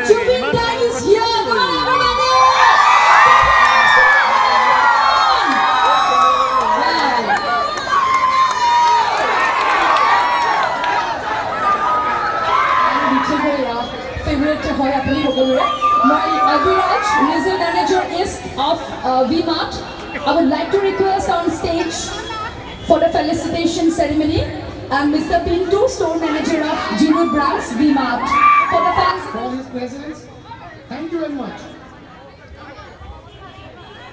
Zubeen Garg is here. Come on, everybody! Favorite hoy apni hokore. My Aviraj, regional manager is of VMart. I would like to request on stage for the felicitation ceremony and Mr. Pintu, store manager of Gino Brands VMart. For the fans. For his presence, thank you very much.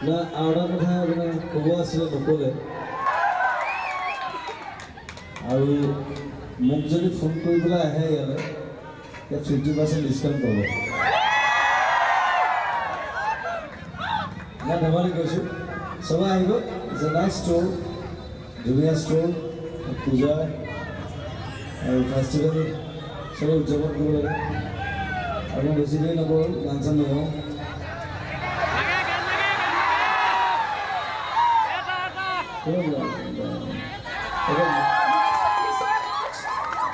Na aura kotha apna kobo asile nokole aru muk jodi phone kori bela ahe yale ya 50% discount kobo na dhamali koisu soba ahibo. It's a nice store, junior store, puja aru festival soba ujjabon kobo lage aru besi din nako gansan nayo. Thank you so much,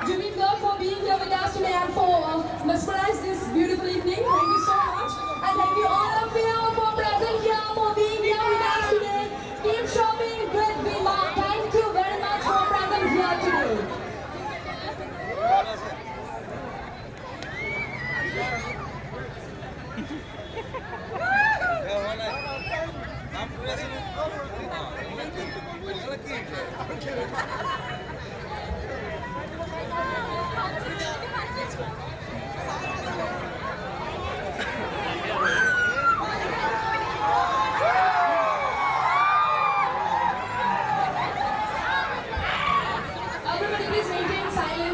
Zubeen Garg, for being here with us today and for mesmerizing this beautiful evening. Thank you so much. And thank you all of you for present here, for being here with us today. Keep shopping with VMart. Thank you very much for present here today. Everybody please maintain silence.